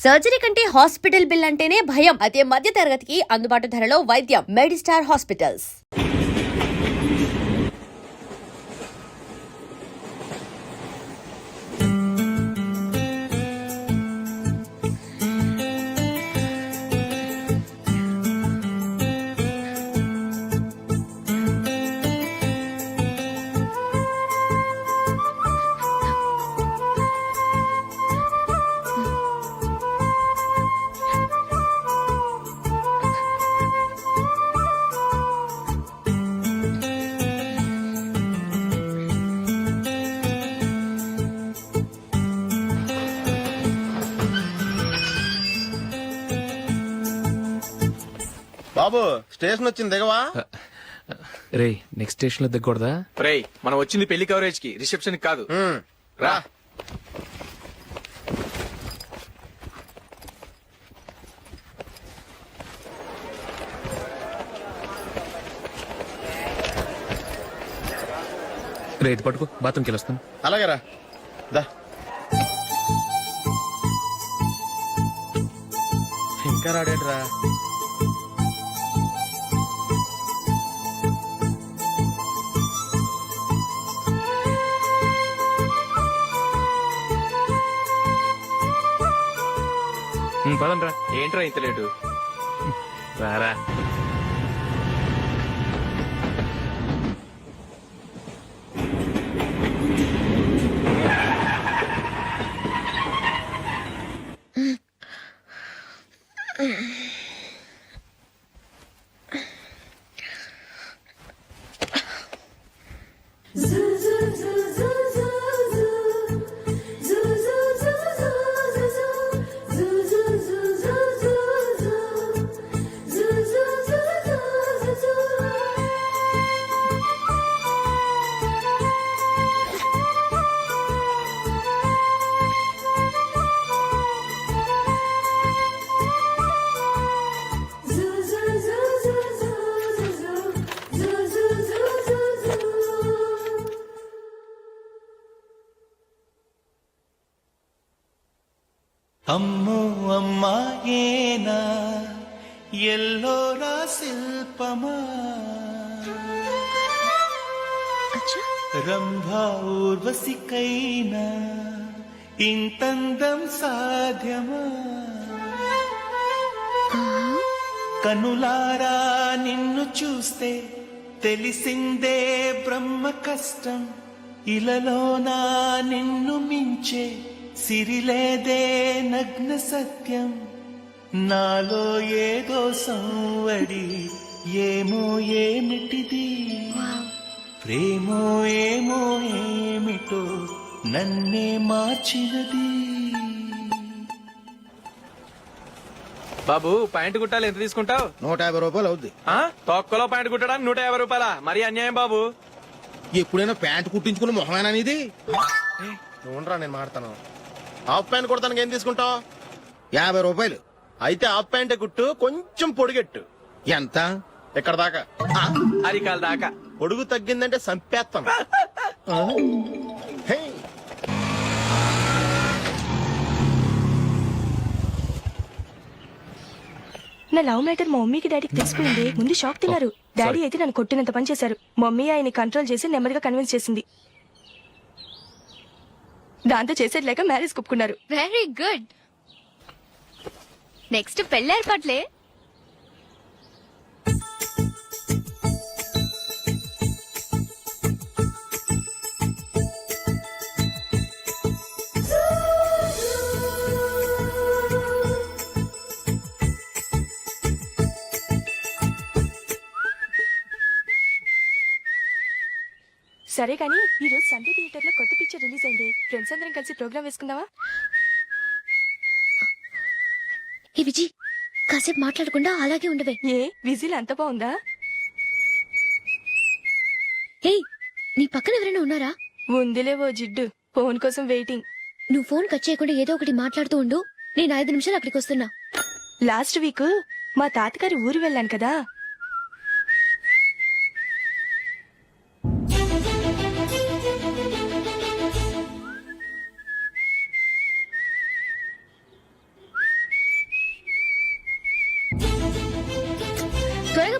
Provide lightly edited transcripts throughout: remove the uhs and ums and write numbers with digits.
Surgery కంటే hospital bill అంటేనే భయం. అదే మధ్య తరగతికి అందుబాటు ధరలో వైద్యం. Medistar hospitals. బాబు స్టేషన్ వచ్చింది దిగవా? రే నెక్స్ట్ స్టేషన్ లో దిగకూడదా? రే మనం వచ్చింది పెళ్లి కవరేజ్ కి, రిసెప్షన్ కాదు. రా రే ఇది పట్టుకో, బాత్రూమ్కి వెళ్ళొస్తాను. అలాగే రా. దా. ఇంకా రాడేట్రా? పదండ్రా. ఏంట్రా ఇంత లేటు? రారా. అమ్మో అమ్మాయేనా ఎల్లోరా శిల్పమా, రంభా ఊర్వశికైనా ఇంతందం సాధ్యమా, కనులారా నిన్ను చూస్తే తెలిసిందే బ్రహ్మ కష్టం, ఇలలోనా నిన్ను మించే సిరిలేదే నగ్న సత్యం, నాలో ఏదో సంవడి ఏమో ఏమిటిది, ప్రేమో ఏమో ఏమిటో నన్నే మార్చినది. బాబు ప్యాంటు కుట్టాలి, ఎంత తీసుకుంటావు? 150 రూపాయలు అవుద్ది. తొక్కలో ప్యాంటు కుట్టడానికి 150 రూపాయల? మరి అన్యాయం బాబు. ఎప్పుడైనా ప్యాంట్ కుట్టించుకుని మొహమేనా ఇది? ఉండరా, నేను మాడతాను. హాఫ్ ప్యాంట్ కుడతానికి ఏం తీసుకుంటావు? 50 రూపాయలు. అయితే హాఫ్ ప్యాంటే కుట్టు, కొంచెం పొడిగెట్టు. ఎంత? ఇక్కడ దాకా. అరికాల దాకా. పొడుగు తగ్గిందంటే సంపేస్తాను. హే. నా లవ్ మ్యాటర్ మా మమ్మీకి డాడీకి తెలిసిపోయింది. ముందు షాక్ తిన్నారు. డాడీ అయితే నన్ను కొట్టినంత పని చేశారు. మమ్మీ ఆయన్ని కంట్రోల్ చేసి నెమ్మదిగా కన్విన్స్ చేసింది. దాంతో చేసేది లేక మ్యారేజ్ ఒప్పుకున్నారు. Very good. నెక్స్ట్ పెళ్లి ఏర్పాట్లే. సరే కానీ ఈ రోజు సండే థియేటర్ లో కొత్త పిక్చర్ రిలీజ్ అయింది. ఫ్రెండ్స్ అందరం కలిసి ప్రోగ్రామ్ వేసుకుందామా? ఈ విజి కాసేపు మాట్లాడకుండా అలాగే ఉండవే. ఏ విజిల్ అంత బాగుందా? ఏయ్, నీ పక్కన ఎవరైనా ఉన్నారా? ఉందిలే ఓ జిడ్డు. ఫోన్ కోసం వెయిటింగ్. నువ్వు ఫోన్ కట్ చేయకుండా ఏదో ఒకటి మాట్లాడుతూ ఉండు. నేను 5 నిమిషాలు అక్కడికి వస్తున్నా. లాస్ట్ వీక్ మా తాతగారి ఊరు వెళ్ళాను కదా,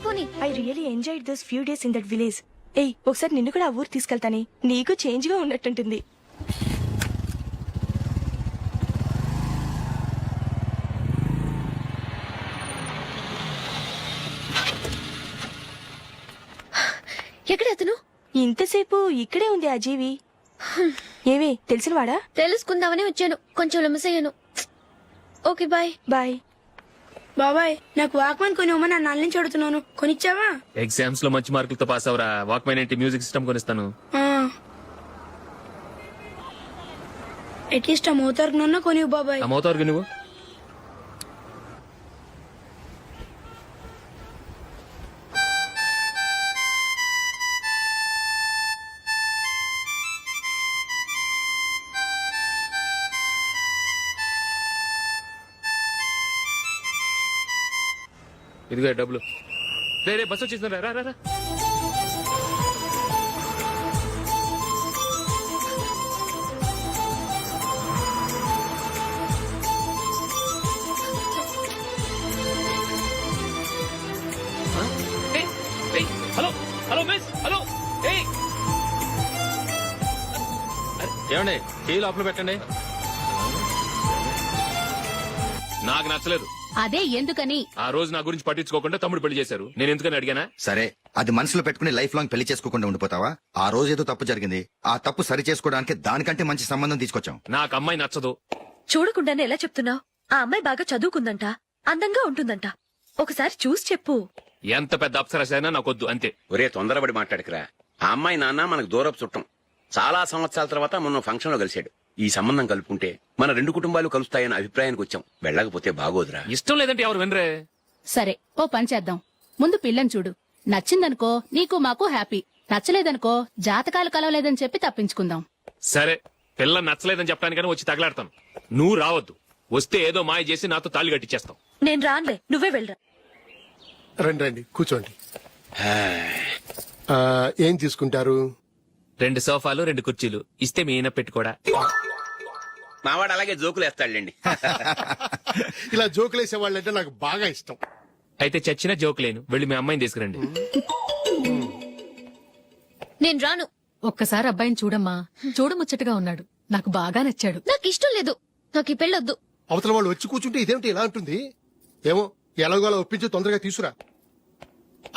పోనీ I really enjoyed those few days in that village. ఏయ్ ఒకసారి నిన్ను కూడా ఆ ఊరు తీసుకెళ్తానే, నీకు చేంజ్ గా ఉన్నట్టుంటుంది. ఎక్కడ అతను? ఇంతసేపు ఇక్కడే ఉంది ఆ జీవి. ఏవే తెలిసినవాడా? తెలుసుకుందామని వచ్చాను, కొంచెం లెమస్ అయ్యాను. Okay bye. బాయ్. బాబాయ్ నాకు వాక్మన్ కొనివ్వమని నా నాన్న నుంచి అడుగుతున్నాను, కొనిచ్చావా? ఎగ్జామ్స్ లో మంచి మార్కులతో పాస్ అవరా. వాక్మెన్ ఏంటి, మ్యూజిక్ సిస్టమ్ కొనిస్తాను. అట్లీస్ట్ ఆ మోతార్కు నన్న కొనివ్వు బాబాయ్. ఆ మోతారు నువ్వు. ఇదిగో డబ్బులు. రే బస్ వచ్చేసింది, రా రా రా. Hello hello miss, hello. ఏమండి టీ లోపల పెట్టండి. నాకు నచ్చలేదు. అదే ఎందుకని? ఆ రోజు నా గురించి పట్టించుకోకుండా తమ్ముడు పెళ్లి చేశారు. నేను ఎందుకని అడిగానా? సరే అది మనసులో పెట్టుకుని లైఫ్ లాంగ్ పెళ్లి చేసుకోకుండా ఉండిపోతావా? ఆ రోజు ఏదో తప్పు జరిగింది, ఆ తప్పు సరి చేసుకోవడానికి దానికంటే మంచి సంబంధం తీసుకొచ్చాం. నాకు అమ్మాయి నచ్చదు. చూడకుండానే ఎలా చెప్తున్నావు? ఆ అమ్మాయి బాగా చదువుకుందంట, అందంగా ఉంటుందంట. ఒకసారి చూసి చెప్పు. ఎంత పెద్ద అప్సరసైనా నాకొద్దు, అంతే. ఒరే తొందరపడి మాట్లాడకురా. ఆ అమ్మాయి నాన్న మనకు దూరపు చుట్టం. చాలా సంవత్సరాల తర్వాత మొన్న ఫంక్షన్ లో కలిశాడు. ఈ సంబంధం కలుపుకుంటే మన రెండు కుటుంబాలు కలుస్తాయన్న అభిప్రాయానికి వచ్చాం. వెళ్ళకపోతే బాగోదురా. ఇష్టం లేదంటే ఎవరు వినరే. సరే ఓ పని చేద్దాం, ముందు పిల్లని చూడు. నచ్చిందనుకో నీకు మాకు హ్యాపీ, నచ్చలేదనుకో జాతకాలు కలవలేదని చెప్పి తప్పించుకుందాం. సరే పిల్ల నచ్చలేదని చెప్పడానికైనా వచ్చి తగలాడతాను. నువ్వు రావద్దు. వస్తే ఏదో మాయ చేసి నాతో తాళి కట్టించేస్తావు. నేను రానులే, నువ్వే వెళ్ళరా. రండి రండి కూర్చోండి. ఏం తీసుకుంటారు? 2 సోఫాలు 2 కుర్చీలు ఇస్తే మీ ఈయన పెట్టుకోడా. మావాడు అలాగే జోకులు వేస్తాడులేండి. ఇలా జోకులేసే వాళ్ళంటే నాకు బాగా ఇష్టం. అయితే చచ్చిన జోక్ లేను. వెళ్ళి మీ అమ్మాయిని తీసుకురండి. నేను రాను. ఒక్కసారి అబ్బాయిని చూడమ్మా, చూడముచ్చటగా ఉన్నాడు. నాకు బాగా నచ్చాడు. నాకు ఇష్టం లేదు, నాకు ఈ పెళ్ళొద్దు. అవతల వాళ్ళు వచ్చి కూర్చుంటే ఇదేమిటి ఇలా ఉంటుంది? ఏమో ఎలాగోలా ఒప్పించి తొందరగా తీసురా.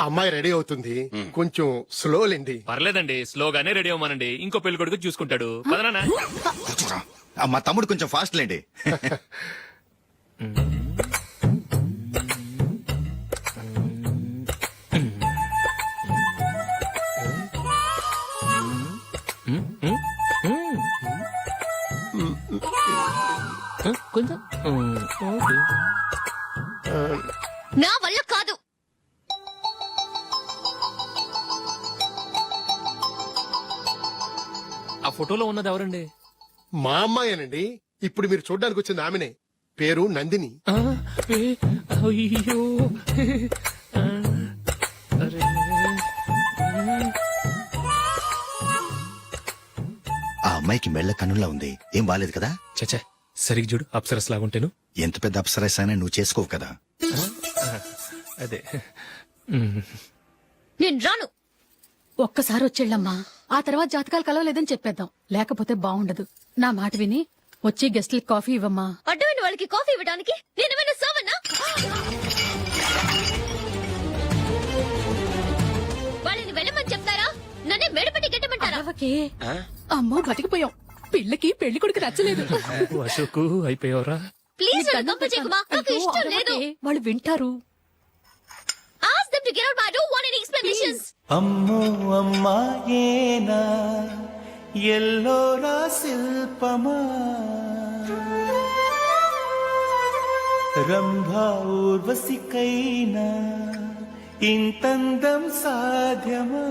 అమ్మాయి రెడీ అవుతుంది, కొంచెం స్లో లేండి. పర్లేదండి, స్లోగానే రెడీ అవ్వమానండి. ఇంకో పెళ్లి కొడుకు చూసుకుంటాడు. పదనా. కూర్చోరా. మా తమ్ముడు కొంచెం ఫాస్ట్ లేండి. కొంచెం నా వల్ల కాదు. ఆ ఫోటోలో ఉన్నది ఎవరండి? మా అమ్మాయేనండి. ఇప్పుడు మీరు చూడడానికి వచ్చింది ఆమెనే. పేరు నందిని. అయ్యో ఆ అమ్మాయికి మెళ్ళ కన్నులా ఉంది, ఏం బాలేదు కదా? చచ్చా సరిగ్గా చూడు, అప్సరస్ లాగుంటేను. ఎంత పెద్ద అప్సరస్ అయినా నువ్వు చేసుకోవు కదా. అదే. నేను రాను. ఒక్కసారి వచ్చేళ్ళమ్మా, ఆ తర్వాత జాతకాలు కలవలేదని చెప్పేద్దాం. లేకపోతే బాగుండదు. నా మాట విని వచ్చి గెస్ట్లకి కాఫీ ఇవ్వమ్మా. అడ్డమైన వాళ్ళకి కాఫీ ఇవ్వడానికి నేనేమైనా సోమన్నా? వాళ్ళని వెళ్ళమని చెప్తారా, నన్నే మేడపట్టి గెట్టమంటారా? అరవకే. అమ్మో బతికిపోయాం. పిల్లకి పెళ్లి కొడుకు నచ్చలేదు. అశోకు అయిపోయావరా. ప్లీజ్ నన్ను పంపించేకుమా, నాకు ఇష్టం లేదు. వాళ్ళు వింటారు. Ask them to get out. I don't want any explanations. అమ్మో అమ్మాయేనా ఎల్లోరా శిల్పమా రంభా ఊర్వశికైనా ఇంతందం సాధ్యమా?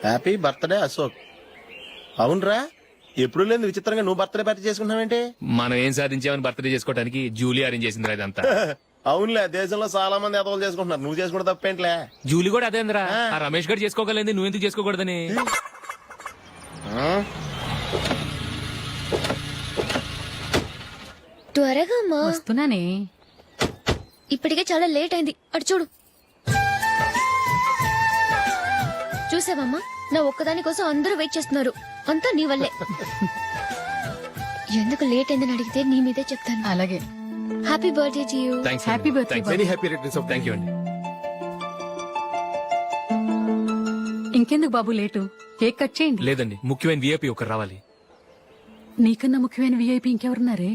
Happy birthday Ashok. అవునరా, ఎప్పుడు లేదు విచిత్రంగా నువ్వు బర్త్డే పార్టీ చేసుకుంటావేంటి? మనం ఏం సాధించామని బర్త్డే చేసుకోవడానికి జూలీ అరేంజ్ చేసింది ఇదంతా. అవునులే దేశంలో చాలా మంది ఎదవలు చేసుకుంటున్నారు, నువ్వు చేసుకుంటే తప్పేంట్లే. జూలీ కూడా అదేంద్రా ఆ రమేష్ గారు చేసుకోగలేదు నువ్వెందుకు చేసుకోకూడదని. త్వరగా అమ్మా, వస్తున్నానే. ఇప్పటికే చాలా లేట్ అయింది. అటు చూడు. చూసావమ్మా, నా ఒక్కదాని కోసం అందరూ వెయిట్ చేస్తున్నారు. అంతా నీ వల్లే. ఎందుకు లేట్ అయిందని అడిగితే నీ మీదే చెప్తాను. అలాగే. Happy birthday to you. Thanks happy birthday. Very happy returns of. Thank you అండి. ఇంకెందుకు బాబు లేటు? కేక్ కట్ చేయండి. లేదండి, ముఖ్యమైన విఐపి ఒకరు రావాలి. నీకన్నా ముఖ్యమైన విఐపి ఇంకెవరున్నారే?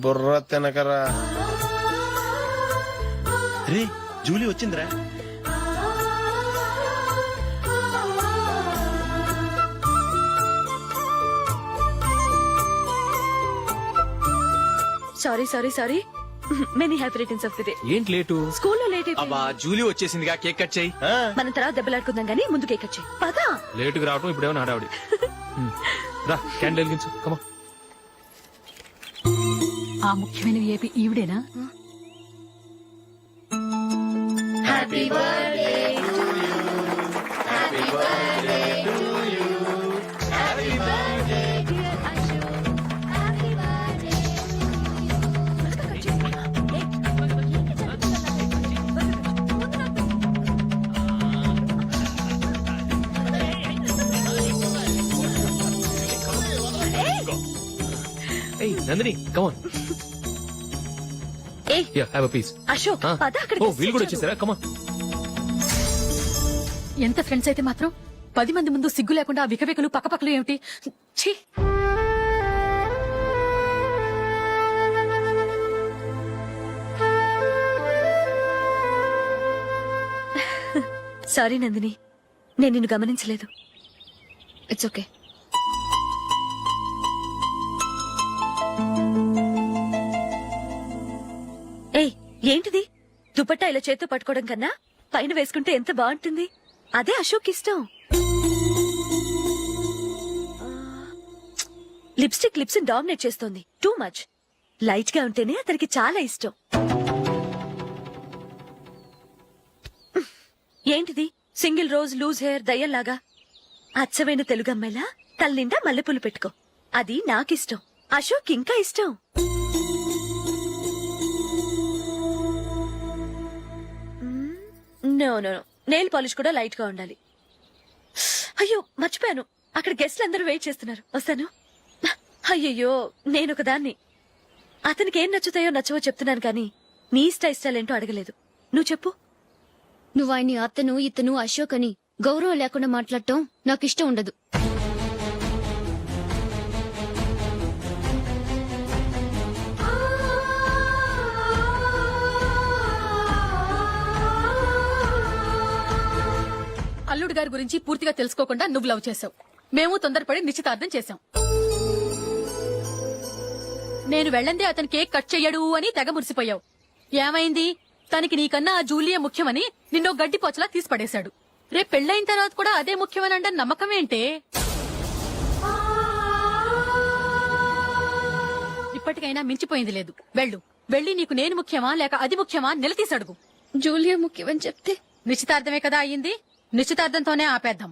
బుర్ర తినకరా. రే జూలీ వచ్చిందిరా. Sorry sorry sorry. Many happy returns of the day. ఏంటి లేటు? స్కూల్లో లేట్ అయిపోయింది. అబ్బా జూలీ వచ్చేసిందిగా, కేక్ కట్ చేయి. మనం తర్వాత దెబ్బలాడుకుందాం గానీ ముందు కేక్ వచ్చాయి. పదా. లేటుగా రావటం ఇప్పుడేమో హడావుడి. రా క్యాండిల్ వెలిగించు. కమా. ఆ ముఖ్యమైన విఐపి ఈవిడేనా? ఏయ్ నందిని కమాన్. ఏయ్ yeah have a piece. Ashok పద. అక్కడ ఓ వీళ్ళు కూడా వచ్చేసారా? కమాన్. ఎంత ఫ్రెండ్స్ అయితే మాత్రం 10 మంది ముందు సిగ్గు లేకుండా ఆ వికవికలు పక్కపక్కలు ఏమిటి? ఛీ! సారీ నందిని, నేను నిన్ను గమనించలేదు. It's okay. ఏయ్ ఏంటిది? దుపట్టా ఇలా చేత్తో పట్టుకోవడం కన్నా పైన వేసుకుంటే ఎంత బాగుంటుంది. అదే అశోక్ ఇష్టం. లిప్స్టిక్ లిప్స్ డామినేట్ చేస్తోంది. Too much. లైట్ గా ఉంటేనే అతనికి చాలా ఇష్టం. ఏంటిది? సింగిల్ రోజ్ లూజ్ హెయిర్ దయ్యంలాగా. అచ్చమైన తెలుగు అమ్మాయిలా తల నిండా మల్లెపూలు పెట్టుకో. అది నాకిష్టం. అశోక్ ఇంకా ఇష్టం. No no no, nail polish కూడా లైట్ గా ఉండాలి. అయ్యో మర్చిపోయాను, అక్కడ గెస్ట్లు అందరూ వెయిట్ చేస్తున్నారు. వస్తాను. అయ్యయ్యో నేనొక దాన్ని. అతనికి ఏం నచ్చుతాయో నచ్చవో చెప్తున్నాను కానీ నీ ఇష్టాలేంటో అడగలేదు. నువ్వు చెప్పు. నువ్వు ఆయన్ని అతను ఇతను అశోక్ అని గౌరవం లేకుండా మాట్లాడటం నాకు ఇష్టం ఉండదు. అల్లుడు గారి గురించి పూర్తిగా తెలుసుకోకుండా నువ్వు లవ్ చేసావు. మేము తొందరపడి నిశ్చితార్థం చేశాం. నేను వెళ్ళందే అతను కేక్ కట్ చెయ్యడు అని తెగ మురిసిపోయావు. ఏమైంది? తనకి నీకన్నా ఆ జూలియే ముఖ్యమని నిన్నో గడ్డి పోచలా తీసి పడేశాడు. రేపు పెళ్ళైన తర్వాత కూడా అదే ముఖ్యమని అంటే నమ్మకం ఏంటే? ఇప్పటికైనా మించిపోయింది లేదు. వెళ్ళు. వెళ్ళి నీకు నేను ముఖ్యమా లేక అది ముఖ్యమా నిలదీసడుగు. జూలియా ముఖ్యమని చెప్తే నిశ్చితార్థమే కదా అయ్యింది. నిశ్చితార్థంతోనే ఆపేద్దాం.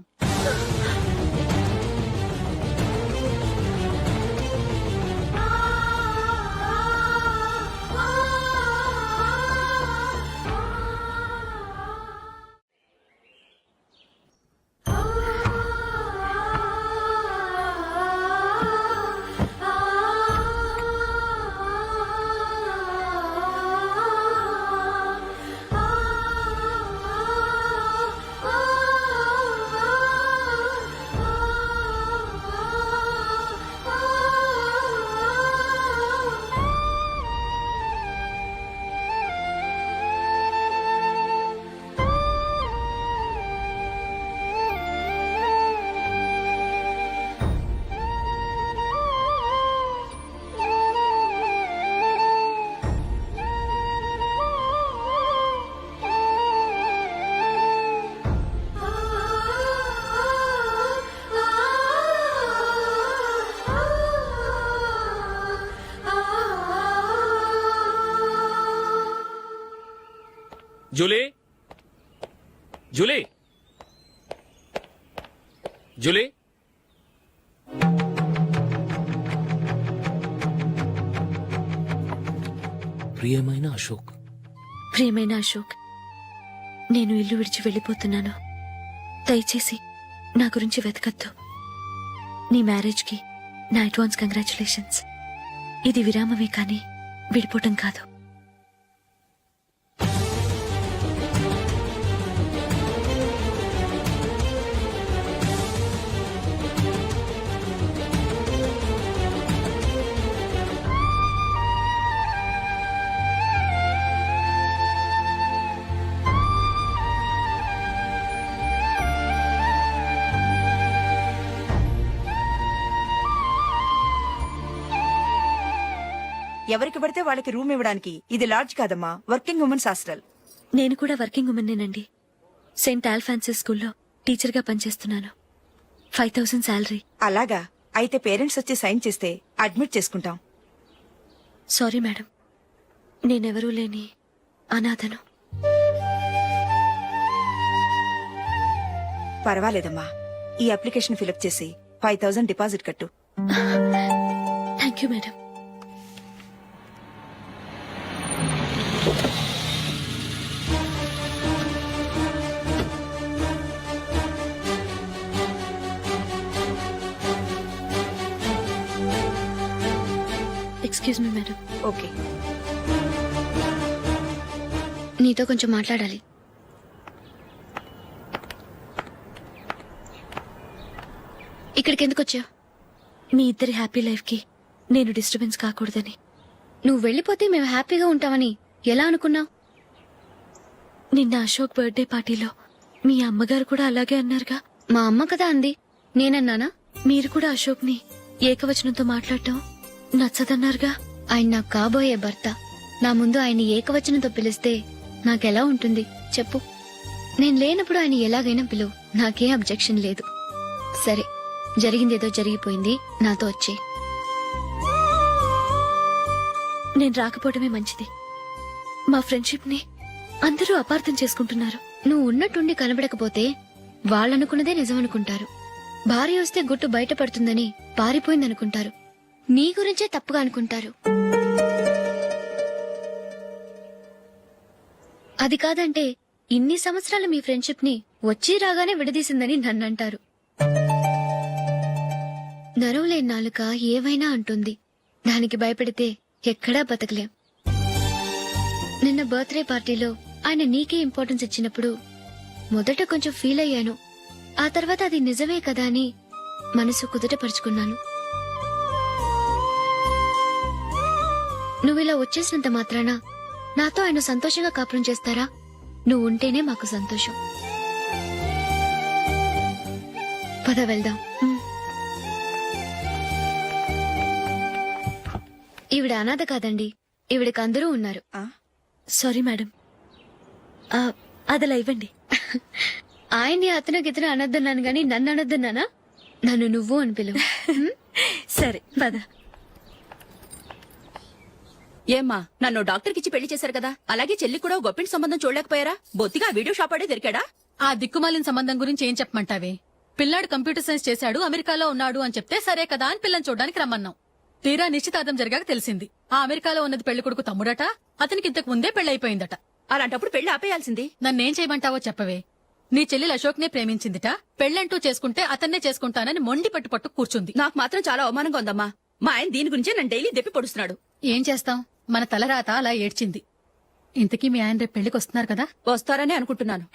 జూలీ జూలీ జూలీ ప్రియమైన అశోక్, ప్రియమైన అశోక్, నేను ఇల్లు విడిచి వెళ్ళిపోతున్నాను. దయచేసి నా గురించి వెతకద్దు. నీ మ్యారేజ్కి నా అడ్వాన్స్ కంగ్రాచులేషన్స్. ఇది విరామమే కానీ విడిపోవటం కాదు. ఎవరికి పడితే వాళ్ళకి రూమ్ ఇవ్వడానికి ఇది లాడ్జ్ కాదమ్మా, వర్కింగ్ ఉమెన్స్ హాస్టల్. నేను కూడా వర్కింగ్ ఉమెన్నేనండి. సెయింట్ ఆల్ఫాన్సిస్ స్కూల్లో టీచర్గా పనిచేస్తున్నాను. 5000 శాలరీ. అలాగా? అయితే పేరెంట్స్ వచ్చి సైన్ చేస్తే అడ్మిట్ చేసుకుంటాం. సారీ మేడం, నేనెవరూ లేని అనాథను. పర్వాలేదమ్మా, ఈ అప్లికేషన్ ఫిలప్ చేసి 5000 డిపాజిట్ కట్టు. Thank you madam. Excuse me madam. Okay. నీతో కొంచెం మాట్లాడాలి. ఇక్కడికి ఎందుకు వచ్చావు? మీ ఇద్దరి హ్యాపీ లైఫ్ కి నేను డిస్టర్బెన్స్ కాకూడదని. నువ్వు వెళ్ళిపోతే మేము హ్యాపీగా ఉంటామని ఎలా అనుకున్నావు? నిన్న అశోక్ బర్త్డే పార్టీలో మీ అమ్మగారు కూడా అలాగే అన్నారుగా. మా అమ్మ కదా అంది, నేనన్నానా? మీరు కూడా అశోక్ ని ఏకవచనంతో మాట్లాడటం నచ్చదన్నారుగా. ఆయన నాకు కాబోయే భర్త. నా ముందు ఆయన ఏకవచనంతో పిలిస్తే నాకెలా ఉంటుంది చెప్పు? నేను లేనప్పుడు ఆయన ఎలాగైనా పిలువు, నాకేం అబ్జెక్షన్ లేదు. సరే, జరిగిందేదో జరిగిపోయింది, నాతో వచ్చే. నేను రాకపోవడమే మంచిది. మా ఫ్రెండ్షిప్ ని అందరూ అపార్థం చేసుకుంటున్నారు. నువ్వు ఉన్నట్టుండి కనబడకపోతే వాళ్ళనుకున్నదే నిజమనుకుంటారు. భార్య వస్తే గుట్టు బయటపడుతుందని పారిపోయిందనుకుంటారు. నీ గురించే తప్పుగా అనుకుంటారు. అది కాదంటే ఇన్ని సంవత్సరాలు మీ ఫ్రెండ్షిప్ ని వచ్చి రాగానే విడదీసిందని నన్నంటారు. నరవలేని నాలుక ఏవైనా అంటుంది. దానికి భయపడితే ఎక్కడా బతకలేం. నిన్న బర్త్డే పార్టీలో ఆయన నీకే ఇంపార్టెన్స్ ఇచ్చినప్పుడు మొదట కొంచెం ఫీల్ అయ్యాను. ఆ తర్వాత అది నిజమే కదా అని మనసు కుదుటపరుచుకున్నాను. నువ్విలా వచ్చేసినంత మాత్రాన నాతో ఆయన సంతోషంగా కాపురం చేస్తారా? నువ్వు ఉంటేనే మాకు సంతోషం. పద వెళ్దాం. ఈవిడ అనాథ కాదండి, ఈవిడకి అందరూ ఉన్నారు. సారీ మేడం, అదలా ఇవ్వండి. ఆయన్ని అతను గితను అనొద్దన్నాను గాని నన్ను అనొద్దన్నానా? నన్ను నువ్వు అని పిలువు. సరే పద. ఏమ్మా, నన్ను డాక్టర్ కిచ్చి పెళ్లి చేశారు కదా, అలాగే చెల్లి కూడా గొప్పింటి సంబంధం చూడలేకపోయారా? బొత్తిగా వీడియో షాప్ ఆడే దొరికాడా? ఆ దిక్కుమాలిన సంబంధం గురించి ఏం చెప్పమంటావే? పిల్లాడు కంప్యూటర్ సైన్స్ చేశాడు, అమెరికాలో ఉన్నాడు అని చెప్తే సరే కదా అని పిల్లని చూడడానికి రమ్మన్నాం. తీరా నిశ్చితార్థం జరిగాక తెలిసింది ఆ అమెరికాలో ఉన్నది పెళ్లి కొడుకు తమ్ముడట, అతనికి ఇంతకు ముందే పెళ్లయిపోయిందట. అలాంటప్పుడు పెళ్లి ఆపేయాల్సింది. నన్నేం చేయమంటావో చెప్పవే? నీ చెల్లెలు అశోక్ నే ప్రేమించిందిట, పెళ్లంటూ చేసుకుంటే అతన్నే చేసుకుంటానని మొండి పట్టు కూర్చుంది. నాకు మాత్రం చాలా అవమానంగా ఉందమ్మా. మా ఆయన దీని గురించే నన్ను డైలీ దెప్పి పొడుస్తున్నాడు. ఏం చేస్తాం, మన తలరాత అలా ఏడ్చింది. ఇంతకీ మీ ఆయన రేపు పెళ్లికి వస్తున్నారు కదా? వస్తారని అనుకుంటున్నాను.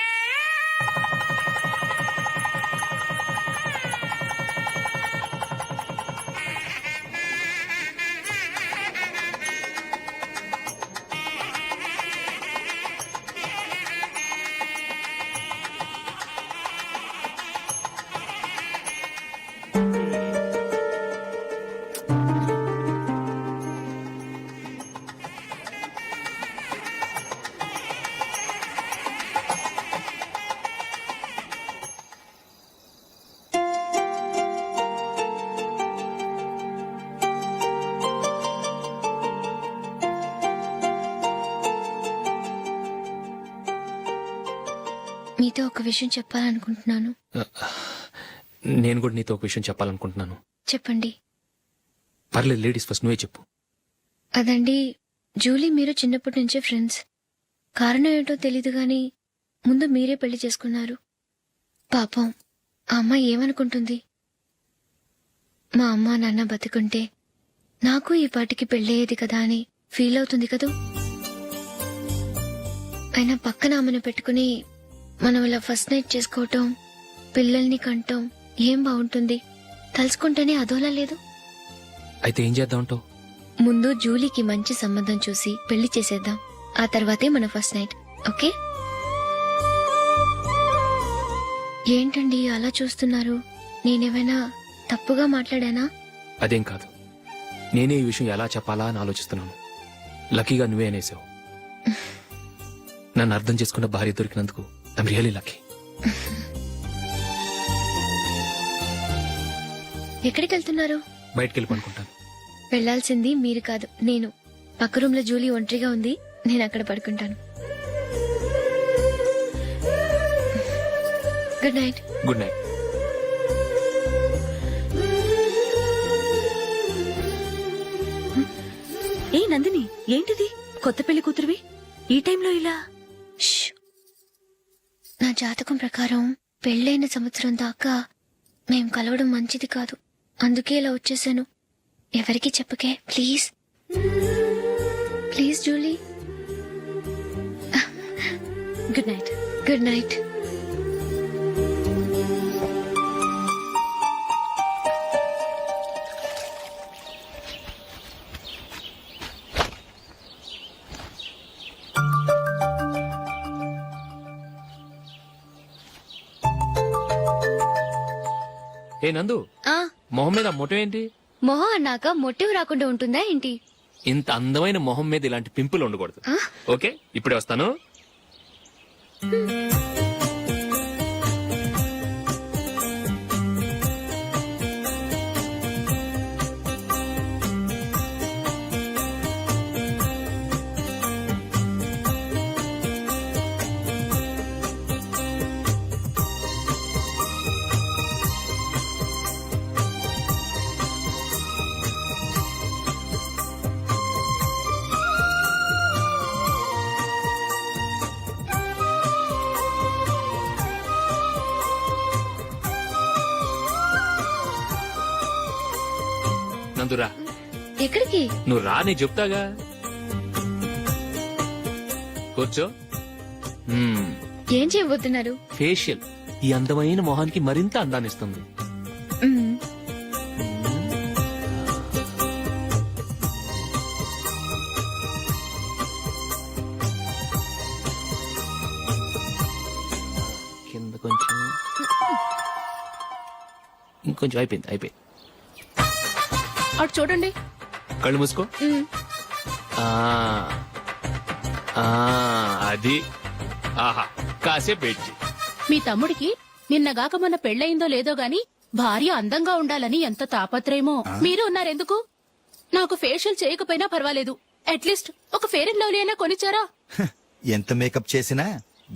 నీతో ఒక విషయం చెప్పాలనుకుంటున్నాను. నేను కూడా నీతో ఒక విషయం చెప్పాలనుకుంటున్నాను. చెప్పండి. పర్లేదు, లేడీస్ ఫస్ట్, నువ్వే చెప్పు. అదండి, జూలీ మీరు చిన్నప్పటి నుంచే ఫ్రెండ్స్. కారణం ఏంటో తెలీదు గాని ముందు మీరే పెళ్లి చేసుకున్నారు. పాపం ఆ అమ్మాయి ఏమనుకుంటుంది? మా అమ్మ నాన్న బతికుంటే నాకు ఈ పాటికి పెళ్ళయ్యేది కదా అని ఫీల్ అవుతుంది కదూ. అయినా పక్కన ఆమెను పెట్టుకుని మనం ఇలా ఫస్ట్ నైట్ చేసుకోవటం, పిల్లల్ని కంటం ఏం బాగుంటుంది? తలుచుకుంటేనే అదోలా లేదు. అయితే ఏం చేద్దాం అంటావు? ముందు జూలీకి మంచి సంబంధం చూసి పెళ్లి చేసేద్దాం. ఆ తర్వాతే మన ఫస్ట్ నైట్. ఓకే? ఏంటండి అలా చూస్తున్నారు? నేనేమైనా తప్పుగా మాట్లాడానా? అదేం కాదు, నేనే ఈ విషయం ఎలా చెప్పాలా అని ఆలోచిస్తున్నాను. లక్కీగా నువ్వే అనేసావు. నన్ను అర్థం చేసుకున్న భార్య దొరికినందుకు ఐమ్ రియలీ లక్కీ. ఎక్కడికి వెళ్తున్నారు? బయటికి వెళ్ళి పడుకుంటాను. వెళ్లాల్సింది మీరు కాదు, నేను. పక్క రూమ్ లో జూలీ ఒంటరిగా ఉంది, నేను అక్కడ పడుకుంటాను. Good night. Good night. ఏ నందిని, ఏంటిది? కొత్త పెళ్లి కూతురువి ఈ టైంలో ఇలా? ష్. నా జాతకం ప్రకారం పెళ్ళైన సంవత్సరం దాకా మేం కలవడం మంచిది కాదు. అందుకే ఇలా వచ్చేసాను. ఎవరికి చెప్పకే please. Please Julie. Good night. Good night. ఏ నందు, మొహం మీద మొటం ఏంటి? మొహం అన్నాక మొట్టివి రాకుండా ఉంటుందా ఏంటి? ఇంత అందమైన మొహం మీద ఇలాంటి పింపుల్ ఉండకూడదు. ఓకే, ఇప్పుడే వస్తాను. నందురా. ఎక్కడికి? నువ్వు రా, నేను చెప్తాగా. కూర్చో. ఏం చేయబోతున్నారు? ఫేషియల్ ఈ అందమైన మొహానికి మరింత అందాన్నిస్తుంది. మ్మ్. కింద కొంచెం, ఇంకొంచెం. అయిపోయింది. అటు చూడండి. కళ్ళు మూసుకో. ఆ, ఆ, అది. ఆహా, కాసేపు వెయిట్ చెయ్. మీ తమ్ముడికి నిన్నగాక మొన్న పెళ్ళయిందో లేదో గాని భార్య అందంగా ఉండాలని ఎంత తాపత్రయమో. మీరు ఉన్నారెందుకు? నాకు ఫేషియల్ చేయకపోయినా పర్వాలేదు, అట్లీస్ట్ ఒక ఫేర్ అండ్ లవ్లీ అయినా కొనిచ్చారా? ఎంత మేకప్ చేసినా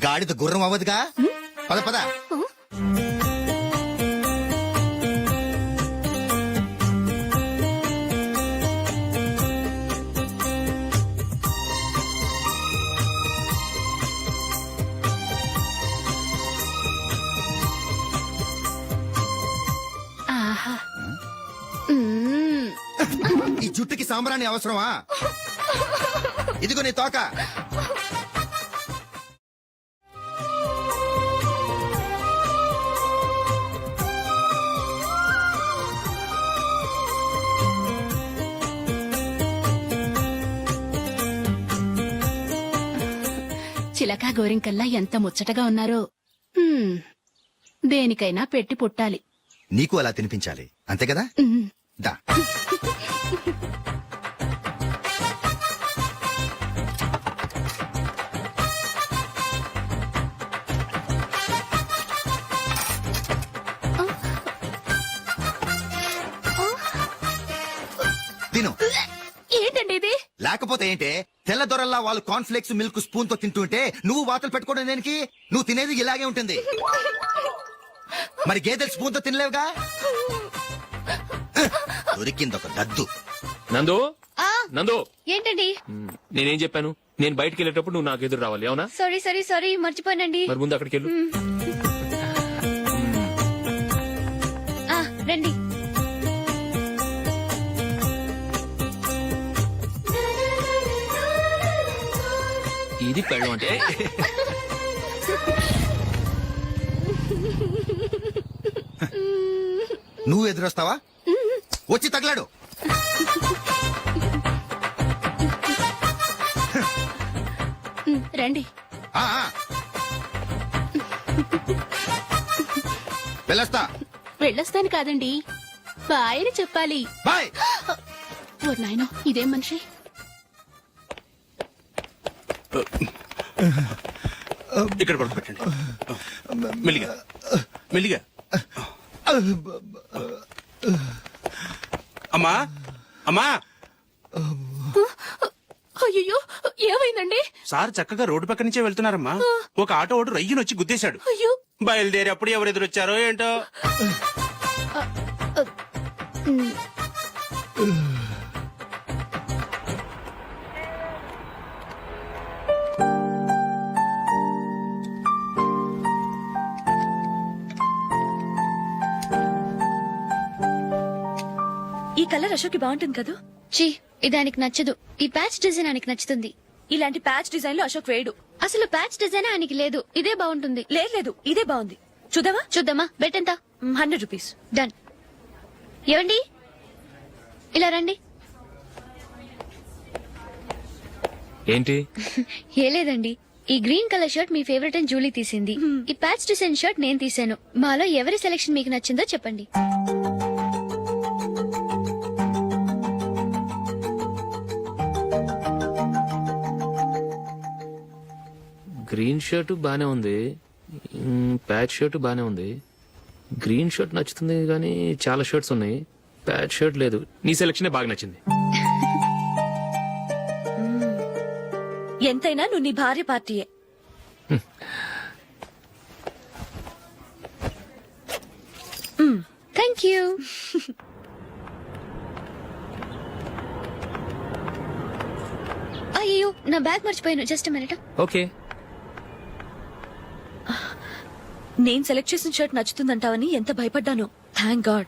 గాడిద గుర్రం అవ్వదుగా. పద పద. ఆహా. ఈ జుట్టుకి సాంబ్రాణి అవసరమా? ఇదిగో నీ తోక. చిలకా గోరింకల్లా ఎంత ముచ్చటగా ఉన్నారో. దేనికైనా పెట్టి పుట్టాలి. నీకు అలా తినిపించాలి, అంతే కదా? దా. తిను. ఏంటండి ఇది? లేకపోతే ఏంటే, తెల్లదొరల్లా వాళ్ళు కాన్ఫ్లెక్స్ మిల్క్ స్పూన్ తో తింటుంటే నువ్వు వాతలు పెట్టుకోవడం దేనికి? నువ్వు తినేది ఇలాగే ఉంటుంది. మరి గేదెలు స్పూన్ తో తినలేవుగా. దొరికింది ఒక దద్దు. నందు నందు ఏంటండి? నేనేం చెప్పాను? నేను బయటికి వెళ్ళేటప్పుడు నువ్వు నాకు ఎదురు రావాలి, అవునా? సారీ మర్చిపోయానండి. మరి ముందు అక్కడికి వెళ్ళు. రండి. ఇది పెళ్ళం అంటే. నువ్వు ఎదురొస్తావా? వచ్చి తగలాడు. రండి. ఆ, ఆ. వెళ్ళొస్తా. వెళ్ళొస్తాను కాదండి, బాయ్ అని చెప్పాలి. బాయ్. ఓ నాయనో, ఇదేం మనిషి? ఇక్కడ పడుకోబెట్టండి. మెల్లిగా మెల్లిగా. అమ్మా అమ్మా, అయ్యో, ఏమైందండి? సార్ చక్కగా రోడ్డు పక్క నుంచే వెళ్తున్నారమ్మా. ఒక ఆటో ఓడు రయ్యను వచ్చి గుద్దేశాడు. అయ్యో, బయలుదేరి అప్పుడు ఎవరు ఎదురొచ్చారో ఏంటో. ఈ కలర్ అశోక్కి బాగుంటుంది కదా. చీ, ఇది ఆయనకి నచ్చదు. ఈ ప్యాచ్ డిజైన్ ఆయనకి నచ్చుతుంది. ఇలాంటి ప్యాచ్ డిజైన్ లో అశోక్ వేయడు. అసలు ప్యాచ్ డిజైన్ ఆయనకి లేదు. ఇదే బాగుంటుంది. లేదు, ఇదే బాగుంది. చూద్దామా? చూద్దామా? బెట్ ఎంత? 100 రూపీస్. డన్. ఏవండి, ఇలా రండి. ఏంటి? ఏ లేదండి, ఈ గ్రీన్ కలర్ షర్ట్ మీ ఫేవరెట్ అని జూలీ తీసింది. ఈ ప్యాచ్ డిజైన్ షర్ట్ నేను తీసాను. మాలో ఎవరి సెలెక్షన్ మీకు నచ్చిందో చెప్పండి. గ్రీన్ షర్ట్ బానే ఉంది, ప్యాచ్ షర్ట్ బానే ఉంది. గ్రీన్ షర్ట్ నచ్చుతుంది కానీ చాలా షర్ట్స్ ఉన్నాయి, ప్యాచ్ షర్ట్ లేదు. నీ సెలెక్షన్ బాగా నచ్చింది. ఎంతైనా నువ్వు నీ భార్య పార్టీయే. Thank you. అయ్యో, నా బ్యాగ్ మర్చిపోయాను. Just minute. ఓకే. నేను సెలెక్ట్ చేసిన షర్ట్ నచ్చుతుందంటావని ఎంత భయపడ్డాను. థ్యాంక్ గాడ్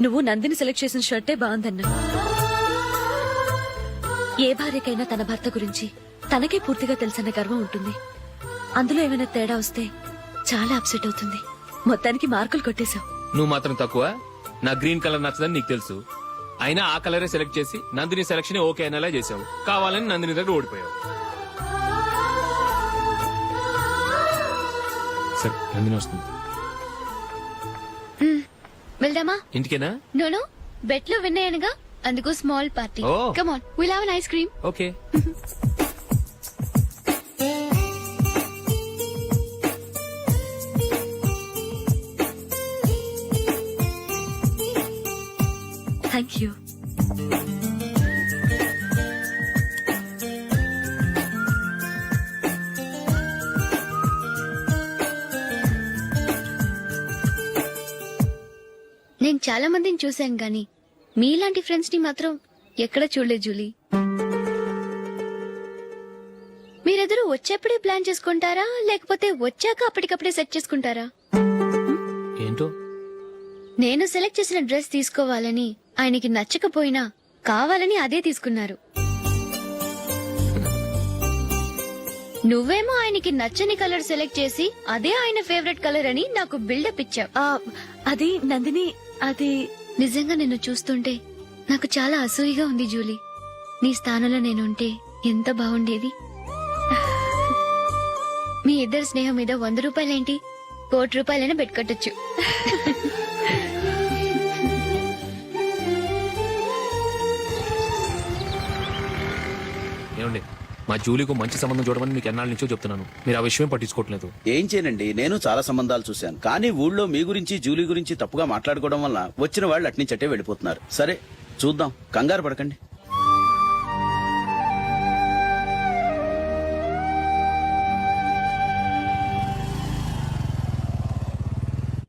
నువ్వు నందిని సెలెక్ట్ చేసిన షర్టే బాగుందన్నా. ఏ భార్యకైనా తన భర్త గురించి తనకే పూర్తిగా తెలుసన్న గర్వం ఉంటుంది. అందులో ఏమైనా తేడా వస్తే చాలా అప్సెట్ అవుతుంది. మొత్తానికి మార్కులు కొట్టేశావు. నువ్వు మాత్రం తక్కువ. నా గ్రీన్ కలర్ నచ్చదని నీకు తెలుసు, అయినా ఆ కలరే సెలెక్ట్ చేసి నందిని సెలెక్షన్ ఓకే అనేలా చేసావు. కావాలని నందిని దగ్గర ఓడిపోయావు. సరే, నందిని వస్తుంది. వెళ్దామా? ఇంటికేనా? నోను, బెట్ లో విన్ అయ్యానుగా, అందుకు small party. Oh. Come on, will have an ice cream. Okay. Thank you. నేను చాలా మందిని చూశాను గాని మీలాంటి ఫ్రెండ్స్ ని మాత్రం ఎక్కడ చూడలేదు జూలీ. మీరెదరూ వచ్చేప్పుడే ప్లాన్ చేసుకుంటారా, లేకపోతే వచ్చాక అప్పటికప్పుడే సెట్ చేసుకుంటారా? ఏంటో నేను సెలెక్ట్ చేసిన డ్రెస్ తీసుకోవాలని ఆయనకి నచ్చకపోయినా కావాలని అదే తీసుకున్నారు. నువ్వేమో ఆయనకి నచ్చని కలర్ సెలెక్ట్ చేసి అదే ఆయన ఫేవరెట్ కలర్ అని నాకు బిల్డప్ ఇచ్చావు. అది నందిని, అది నిజంగా నిన్ను చూస్తుంటే నాకు చాలా అసూయగా ఉంది జూలీ. నీ స్థానంలో నేనుంటే ఎంత బాగుండేది. మీ ఇద్దరు స్నేహం మీద 100 రూపాయలేంటి, 1 కోటి రూపాయలైనా పెట్టుకట్టొచ్చు. ఏమండి, మా జూలీకు మంచి సంబంధం చూడమని మీకు ఎన్నాళ్ళ నుంచో చెప్తున్నాను, మీరు ఆ విషయం పట్టించుకోవట్లేదు. ఏం చేయనండి, నేను చాలా సంబంధాలు చూశాను. కానీ ఊళ్ళో మీ గురించి జూలీ గురించి తప్పుగా మాట్లాడుకోవడం వల్ల వచ్చిన వాళ్ళు అట్నుంచటే వెళ్ళిపోతున్నారు. సరే చూద్దాం, కంగారు పడకండి.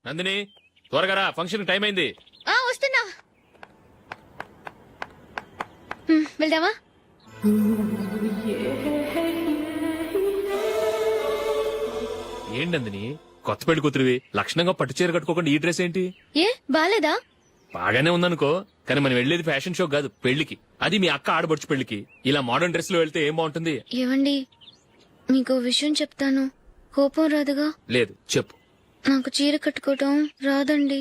నందిని త్వరగా రా, ఫంక్షన్ టైం అయింది. వస్తున్నా. వెళ్దామా? ఏంటి నందిని, కొత్త పెళ్లి కూతురివి లక్షణంగా పట్టు చీర కట్టుకోకుండా ఈ డ్రెస్ ఏంటి? ఏ బాలేదా? బాగానే ఉందనుకో, కానీ మనం వెళ్ళేది ఫ్యాషన్ షో కాదు, పెళ్లికి. అది మీ అక్క ఆడబడుచు పెళ్లికి. ఇలా మోడర్న్ డ్రెస్ లో వెళ్తే ఏం బాగుంటుంది? ఏవండి, మీకు విషయం చెప్తాను, కోపం రాదుగా? లేదు, చెప్పు. నాకు చీర కట్టుకోవటం రాదండి.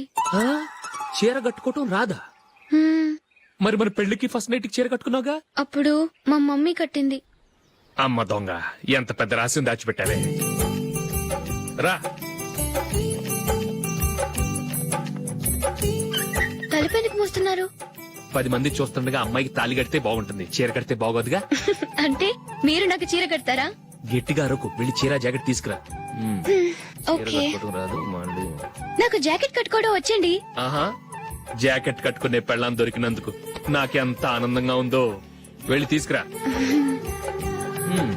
చీర కట్టుకోవటం రాదా? హ్మ్, మరి మన పెళ్లికి ఫస్ట్ నైట్ కి చీర కట్టుకున్నావుగా? అప్పుడు మా మమ్మీ కట్టింది. అమ్మ దొంగ, ఎంత పెద్ద రహస్యం దాచిపెట్టావే. రా. తలపెందుకు మోస్తున్నారు? 10 మంది చూస్తుండగా అమ్మాయికి తాళి కడితే బాగుంటుంది, చీర కడితే బాగోదుగా. అంటే మీరు నాకు చీర కడతారా? గట్టిగా అరకు, వెళ్ళి చీర జాకెట్ తీసుకురా. చీర ఓకే. కట్టుకోవడం రాదు మళ్ళీ. నాకు జాకెట్ కట్టుకోవడం వచ్చండి. ఆహా, జాకెట్ కట్టుకునే పెళ్ళాం దొరికినందుకు నాకెంత ఆనందంగా ఉందో. వెళ్ళి తీసుకురా. హ్మ్.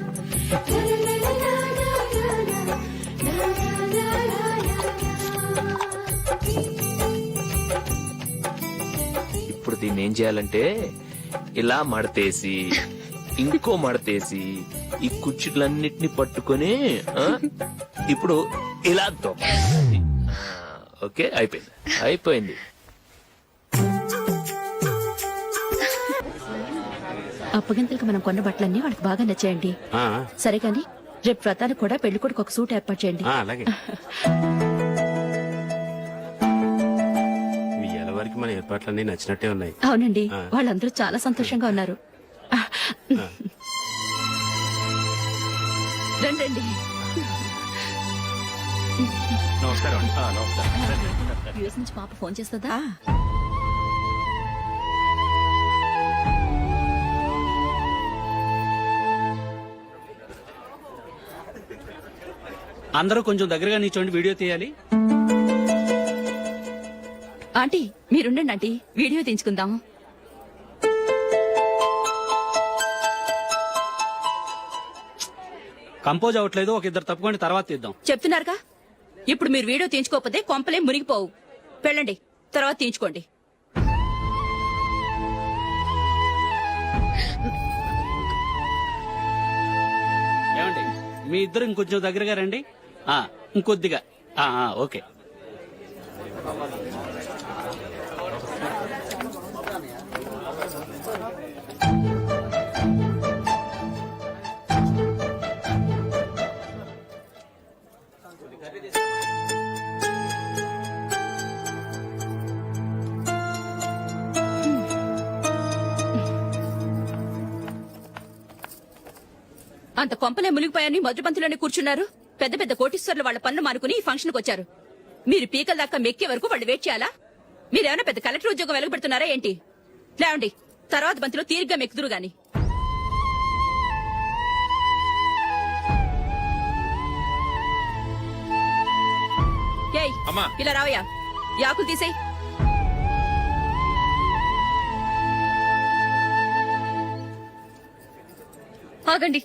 ఇప్పుడు దీన్ని ఏం చేయాలంటే ఇలా మడతేసి ఇంకో మడతేసి ఈ కుర్చీలన్నిటిని పట్టుకొని ఇప్పుడు ఇలా దొక్కాలి. ఓకే, అయిపోయింది అయిపోయింది. అప్పగింతలకు మనం కొన్న బట్టలన్నీ వాళ్ళకి బాగా నచ్చాయండి. సరే కానీ రేపు వ్రతానికి కూడా పెళ్లి కొడుకు ఒక సూట్ ఏర్పాటు చేయండి. అలాగే మీ వరకు మన ఏర్పాట్లన్నీ నచ్చినట్టే ఉన్నాయి. అవునండి, వాళ్ళందరూ చాలా సంతోషంగా ఉన్నారు. రండి. నమస్కారం. యుఎస్ నుంచి పాప ఫోన్ చేస్తుందా? అందరూ కొంచెం దగ్గరగా నిల్చోండి, వీడియో తీయాలి. ఆంటీ మీరుండండి ఆంటీ, వీడియో తీయించుకుందాం. కంపోజ్ అవ్వట్లేదు, ఒక ఇద్దరు తప్పుకొని తర్వాత తీద్దాం. చెప్తున్నారుగా, ఇప్పుడు మీరు వీడియో తీయించుకోకపోతే కొంపలే మునిగిపోవు. వెళ్ళండి, తర్వాత తీయించుకోండి. ఏమండి, మీ ఇద్దరు ఇంకొంచెం దగ్గరగా రండి. ఇంకొద్దిగా. ఓకే. అంత కొంపలే మునిగిపోయాని మొదటి పంతులోనే కూర్చున్నారు. పెద్ద పెద్ద కోటీశ్వర్లు వాళ్ళ పన్ను మానుకుని ఈ ఫంక్షన్ కు వచ్చారు. మీరు పీకల దాకా మెక్కే వరకు వాళ్ళు వెయిట్ చేయాలా? మీరేమైనా పెద్ద కలెక్టర్ ఉద్యోగం వెలగబెడుతున్నారా ఏంటి? లేవండి, తర్వాత బంతిలో తీరిగ్గా మెక్కుదురు గాని. ఏయ్, ఇలా రావయ్యా, యాకులు తీసేయ్. ఆగండి,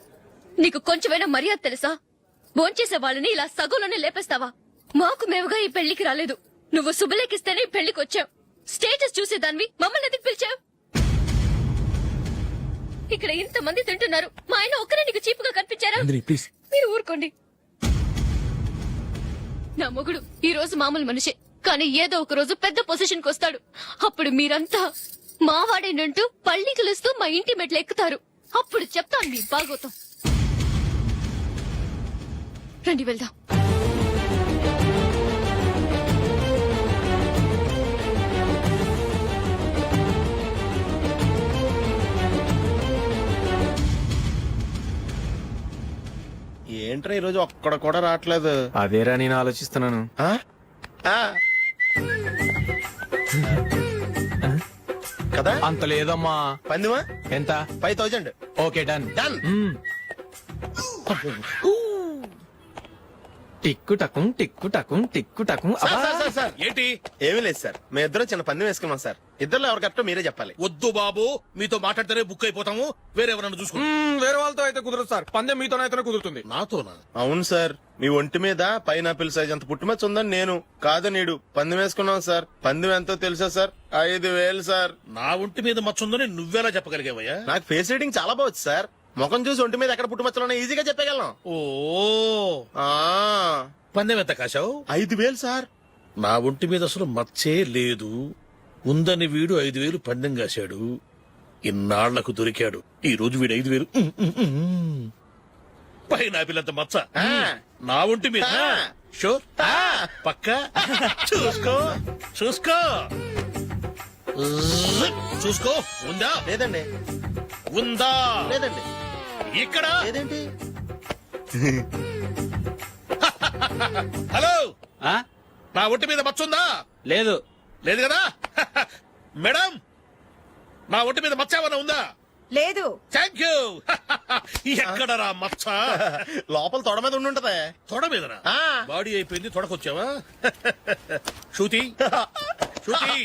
నీకు కొంచెమైనా మర్యాద తెలుసా? భోంచేసే వాళ్ళని ఇలా సగంలోనే లేపేస్తావా? మాకు మేముగా ఈ పెళ్లికి రాలేదు. నువ్వు శుభలేఖిస్తేనే ఈ పెళ్లికి వచ్చావు. స్టేటస్ చూసేదానివి మమ్మల్ని ఎందుకు పిలిచావు? ఇక్కడ ఇంతమంది తింటున్నారు, మా ఆయన ఒక్కరే నీకు చీపుగా కనిపించారా? మీరు ఊరుకోండి. నా మొగుడు ఈ రోజు మామూలు మనిషే, కానీ ఏదో ఒక రోజు పెద్ద పొజిషన్ కు వస్తాడు. అప్పుడు మీరంతా మావాడేనంటూ పళ్ళి కలుస్తూ మా ఇంటి మెట్లు ఎక్కుతారు. అప్పుడు చెప్తాను మీ బాగోతాం. రండి వెళ్దాం. ఏంట్రా ఈరోజు ఒక్కడ కూడా రావట్లేదు? అదేరా నేను ఆలోచిస్తున్నాను. కదా అంత లేదమ్మా. పందిమా ఎంత? 5000. Okay, done. డన్. టిక్కు టకుం టిక్కు టకుం టిక్కు టకుం సార్ ఏంటి ఏమీ లేదు సార్ మేము ఇద్దరం చిన్న పందెం వేసుకున్నాం సార్ ఇద్దరు ఎవరు కరెక్టో మీరే చెప్పాలి. వద్దు బాబు, మీతో మాట్లాడితేనే బుక్ అయిపోతాము. వేరెవరన్నా చూసుకోండి. వేరే వాళ్ళతో అయితే కుదరదు సార్, పందెం మీతోనైతేనే కుదురుతుంది. నాతోనా? అవును సార్, మీ ఒంటి మీద పైనాపిల్ సైజ్ అంత పుట్టుమచ్చ ఉందని నేను కాదనీడు పందెం వేసుకున్నాం సార్. పందెం ఎంతో తెలుసా సార్? 5,000 సార్. నా ఒంటి మీద మచ్చుందని నువ్వెలా చెప్పగలిగావయ్యా? నాకు ఫేస్ రీడింగ్ చాలా బాగుంది సార్. ముఖం చూసి ఒంటి మీద ఎక్కడ పుట్టుమచ్చలో ఈజీగా చెప్పగలను. ఓ, ఆ, పందెం ఎంత కాశావు? 5,000 సార్. నా ఒంటి మీద అసలు మచ్చే లేదు. ఉందని వీడు 5,000 పందెం కాశాడు. ఇన్నాళ్లకు దొరికాడు. ఈ రోజు వీడు 5,000 పైనాపిలంత మచ్చ నా ఒంటి మీద. షూర్, పక్క చూసుకో చూసుకో చూసుకో. ఉందా? లేదండి. ఉందా? లేదండి. ఇక్కడ లేదేంటి? హలో, నా ఒంటి మీద మచ్చ ఉందా? లేదు. లేదు కదా? మేడం, నా ఒంటి మీద మచ్చ ఏమన్నా ఉందా? లేదు. Thank you. ఎక్కడరా మచ్చ? లోపల తొడ మీద ఉండుంటదే. తొడ మీదనా? ఆ. బాడీ అయిపోయింది, తొడకొచ్చావా? శృతి శృతి.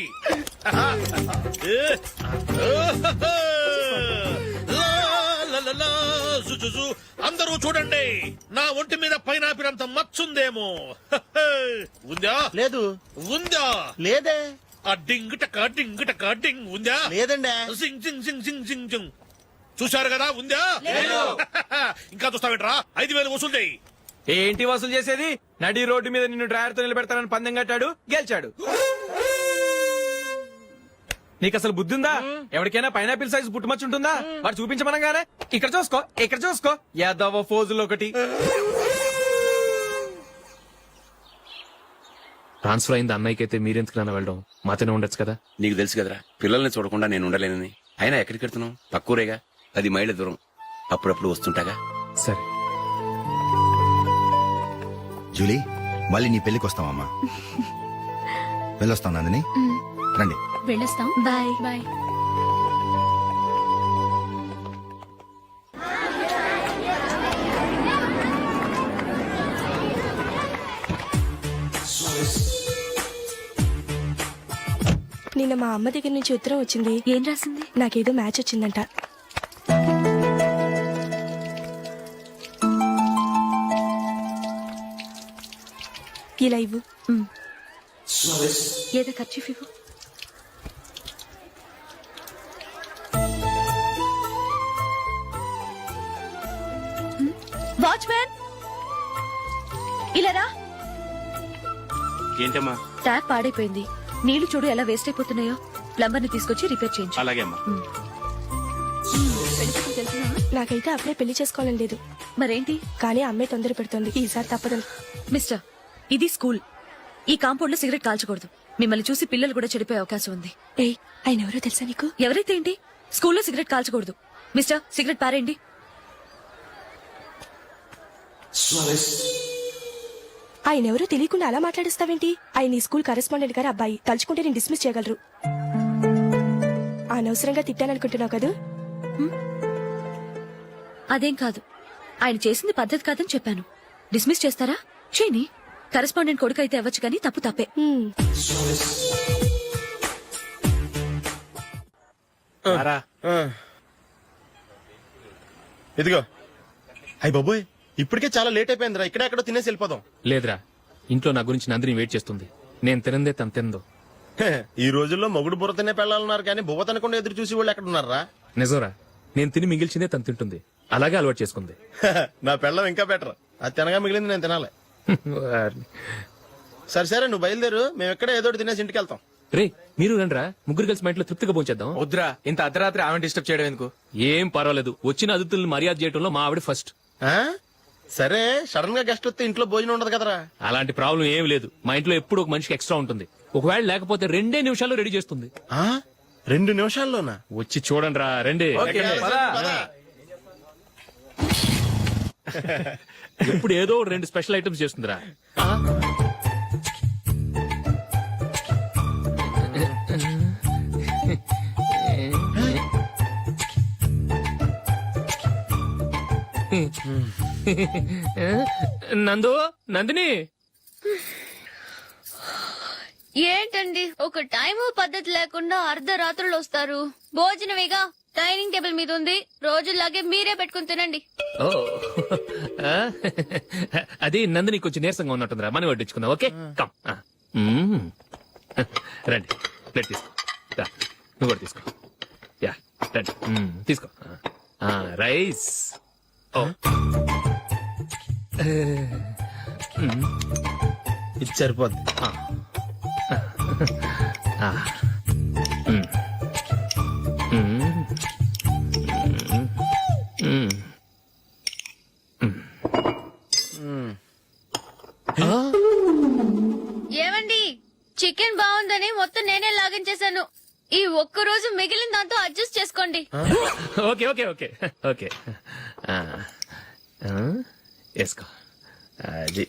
అందరూ చూడండి, నా ఒంటి మీద పైనాపిల్ అంత మచ్చుందేమో. ఉందా? లేదు. ఉందా? లేదే. ఆ డింగ్ టక డింగ్ ఉందా? లేదండి. సింగ్ సింగ్ సింగ్ సింగ్ సింగ్ సింగ్. చూశారు కదా? ఉందా? ఇంకా చూస్తావేంట్రా? 5,000 వసూలు చేయి. ఏంటి వసూలు చేసేది? నడి రోడ్డు మీద నిన్ను డ్రైవర్ తో నిలబెడతానని పందెం కట్టాడు, గెలిచాడు. నీకు అసలు బుద్ధి ఉందా? ఎవరికైనా పైనాపిల్ సైజ్ పుట్టుమచ్చు ఉంటుందా? వాడు చూపించమనగానే ఇక్కడ చూసుకో, ఇక్కడ చూసుకో, యాదవ ఫోజులు ఒకటి. ట్రాన్స్ఫర్ అయింది అన్నయ్యకి అయితే మీరెందుకు నాన్న వెళ్ళడం? మాతోనే ఉండొచ్చు కదా. నీకు తెలుసు కదరా, పిల్లల్ని చూడకుండా నేను ఉండలేనని. అయినా ఎక్కడికి వెళ్తున్నావు? పక్కూరేగా, 10 మైళ్ళ దూరం. అప్పుడప్పుడు వస్తుంటాగా. సరే. జూలీ, మళ్ళీ నీ పెళ్లికి వస్తామమ్మా. వెళ్ళొస్తాం నందిని. రండి. వెళ్ళొస్తాం. బాయ్. బాయ్. నిన్న మా అమ్మ దగ్గర నుంచి ఉత్తరం వచ్చింది. ఏం రాసింది? నాకేదో మ్యాచ్ వచ్చిందంట. ఇలా ఇవ్వు. ఏదో ఖర్చు ఇవ్వు. వాచ్మ్యాన్, ఇలా రా. ఏంటమ్మా? ట్యాప్ పాడైపోయింది. నీళ్లు చూడు ఎలా వేస్ట్ అయిపోతున్నాయో. ప్లంబర్ ని తీసుకొచ్చి రిపేర్ చేయించు. అలాగే అమ్మా. నాకైతే అప్పుడే పెళ్లి చేసుకోవాలని లేదు. మరేంటి? కానీ అమ్మే తొందర పెడుతోంది. ఈసారి తప్పదు. మిస్టర్, ఇది స్కూల్. ఈ కాంపౌండ్ లో సిగరెట్ కాల్చకూడదు. మిమ్మల్ని చూసి పిల్లలు కూడా చెడిపోయే అవకాశం ఉంది. ఏయ్, ఆయన ఎవరో తెలుసా నీకు? ఎవరైతే ఏంటి? స్కూల్లో సిగరెట్ కాల్చకూడదు. మిస్టర్, సిగరెట్ పారేయండి. ఆయన ఎవరో తెలియకుండా అలా మాట్లాడిస్తావేంటి? ఆయన ఈ స్కూల్ కరెస్పాండెంట్ గారు అబ్బాయి. తలుచుకుంటే నేను డిస్మిస్ చేయగలరు. అనవసరంగా తిట్టాననుకుంటున్నావు కదా? అదేం కాదు. ఆయన చేసింది పద్ధతి కాదని చెప్పాను. డిస్మిస్ చేస్తారా? చేయని. కరెస్పాండెంట్ కొడుకు అయితే అవ్వచ్చు, కానీ తప్పు తప్పే. ఇదిగో. అయ్య బాబోయ్, ఇప్పటికే చాలా లేట్ అయిపోయిందిరా. ఇక్కడే ఎక్కడో తినేసి వెళ్ళిపోదాం. లేదురా, ఇంట్లో నా గురించి నందిని వెయిట్ చేస్తుంది. నేను తినందే తను తిందో. హే, ఈ రోజుల్లో మొగుడు బుర్ర తినే పెళ్ళాలన్నారు కానీ బువ్వ తినకుండా ఎదురు చూసి వాళ్ళు ఎక్కడ ఉన్నారా? నిజంరా, నేను తిని మిగిల్చిందే తను తింటుంది. అలాగే అలవాటు చేసుకుంది. నా పెళ్ళం ఇంకా బెటర్. అది తినగా మిగిలింది నేను తినాలి. సరే సరే, నువ్వు బయలుదేరు. మేము ఎక్కడ ఏదో ఒకటి తినేసి ఇంటికి వెళ్తాం. రే, మీరు రండిరా, ముగ్గురు కలిసి మా ఇంట్లో తృప్తిగా పోంచేద్దాం. వద్దురా, ఇంత అర్ధరాత్రి ఆమె డిస్టర్బ్ చేయడం ఎందుకు? ఏం పర్వాలేదు, వచ్చిన అతిథులను మర్యాద చేయడంలో మా ఆవిడ ఫస్ట్. ఆ? సరే, సడన్ గా గెస్ట్ వస్తే ఇంట్లో భోజనం ఉండదు కదరా. అలాంటి ప్రాబ్లం ఏం లేదు. మా ఇంట్లో ఎప్పుడు ఒక మనిషికి ఎక్స్ట్రా ఉంటుంది. ఒకవేళ లేకపోతే 2 నిమిషాల్లో రెడీ చేస్తుంది. 2 నిమిషాల్లోనా? వచ్చి చూడండి రా, రండి. ఓకే, పద. ఇప్పుడు ఏదో 2 స్పెషల్ ఐటమ్స్ చేస్తుందిరా. నందు నందిని ఏంటండి ఒక టైము పద్ధతి లేకుండా అర్ధరాత్రులు వస్తారు. భోజనమేగా డైనింగ్ టేబుల్ మీద ఉంది. రోజుల్లాగే మీరే పెట్టుకుని తినండి. ఓ ఆ? అది నందిని కొంచెం నీరసంగా ఉన్నట్టుందిరా మనం వడ్డించుకుందాం. ఓకే కమ్ రండి ప్లేట్ తీసుకో రా, నువ్వు కూడా తీసుకో. యా రండి తీసుకో. రైస్ ఓ ఇది సరిపోద్ది. ఏమండి చికెన్ బాగుందని మొత్తం నేనే లాగించేశాను. ఈ ఒక్క రోజు మిగిలిన దాంతో అడ్జస్ట్ చేసుకోండి. ఓకే ఓకే ఓకే ఓకే వేసుకో. అది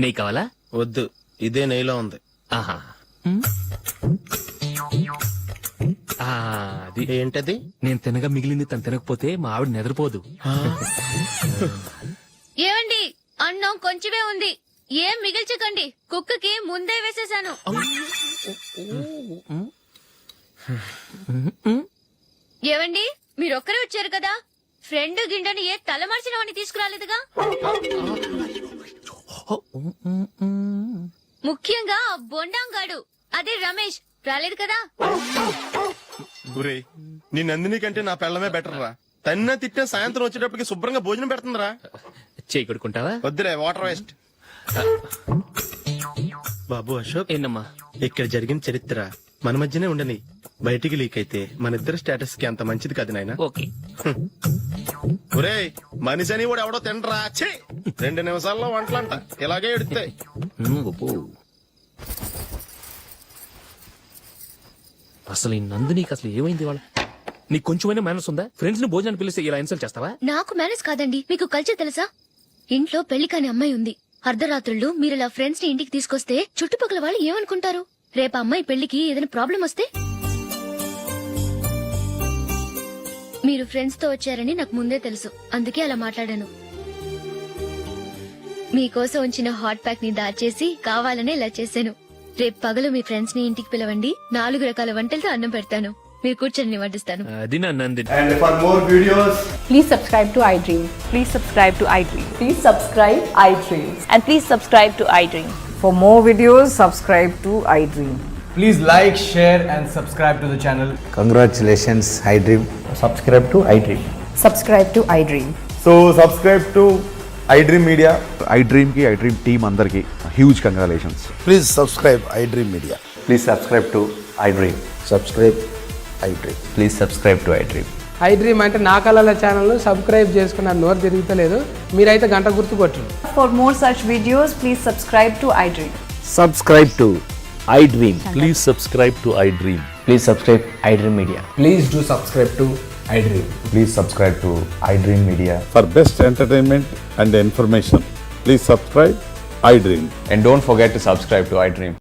నెయ్యి కావాలా? వద్దు, ఇదే నెయ్యిలో ఉంది. ఆహా అది ఏంటది? నేను తినగా మిగిలింది తను తినకపోతే మా ఆవిడ నిద్రపోదు. ఏమండి అన్నం కొంచెమే ఉంది, ఏం మిగిల్చకండి. కుక్కకి ముందే వేసేశాను. ఏవండి మీరొక్కరే వచ్చారు కదా, ఫ్రెండ్ గిండెని ఏ తలమార్చిన వాడిని తీసుకురాలేదుగా. ముఖ్యంగా ఆ బొండాంగాడు అదే రమేష్ రాలేదు కదా. ఒరేయ్, నీ నందిని కంటే నా పెళ్ళమే బెటర్ రా. తన్న తిట్టిన సాయంత్రం వచ్చేటప్పటికి శుభ్రంగా భోజనం పెడుతుందిరా. చేయి కొడుకుంటావా? వద్దులే, వాటర్ వేస్ట్. బాబు అశోక్, ఏంటమ్మా? ఇక్కడ జరిగిన చరిత్ర మన మధ్యనే ఉండని, బయటికి లీక్ అయితే మన ఇద్దరు స్టేటస్ కి అంత మంచిది కాదు నాయన. ఓకే ఒరేయ్, మనిషి అని కూడా ఎవడో తినరా. ఛీ, 2 నిమిషాల్లో వంటలంట ఇలాగే ఎడుతాయి. అసలు ఈ నందినికి అసలు ఏమైంది వాళ్ళ? నీకు కొంచెమైనా మేనర్స్ ఉందా? ఫ్రెండ్స్ ని భోజనాన్ని పిలిస్తే ఇలా ఇన్సల్ట్ చేస్తావా? నాకు మేనేజ్ కాదండి, మీకు కల్చర్ తెలుసా? ఇంట్లో పెళ్లి కాని అమ్మాయి ఉంది. అర్ధరాత్రుళ్ళు మీరు ఇలా ఫ్రెండ్స్ ని ఇంటికి తీసుకొస్తే చుట్టుపక్కల వాళ్ళు ఏమనుకుంటారు? రేపు అమ్మాయి పెళ్లికి ఏదైనా ప్రాబ్లం వస్తే? మీరు ఫ్రెండ్స్ తో వచ్చారని నాకు ముందే తెలుసు, అందుకే అలా మాట్లాడాను. మీకోసం ఉంచిన హాట్ ప్యాక్ ని దాచేసి కావాలనే ఇలా చేశాను. రేపు పగలు మీ ఫ్రెండ్స్ ని ఇంటికి పిలవండి, 4 రకాల వంటలతో అన్నం పెడతాను. మీరు కూర్చొని వడ్డిస్తాను. అది నా Nandini. And for more videos, please subscribe to iDream. Please subscribe to iDream. Please subscribe iDream. And please subscribe to iDream. For more videos, subscribe to iDream. please like, share and subscribe to the channel. Congratulations iDream. Subscribe to iDream. Subscribe to iDream. So subscribe to iDream Media. iDream కి iDream team అందరికి huge congratulations. Please subscribe iDream media. Please subscribe to iDream. Subscribe iDream. Please subscribe to iDream. iDream అంటే నా కళల channel subscribe చేసుకున్న నోరు తిరుగుతలేదు. మీరైతే గంట గుర్తు కొట్టండి. For more such videos, please subscribe to iDream. Subscribe to iDream. Please subscribe to iDream. Please subscribe iDream Media. Please do subscribe to iDream. Please subscribe to iDream media. For best entertainment and information, please subscribe iDream. And don't forget to subscribe to iDream.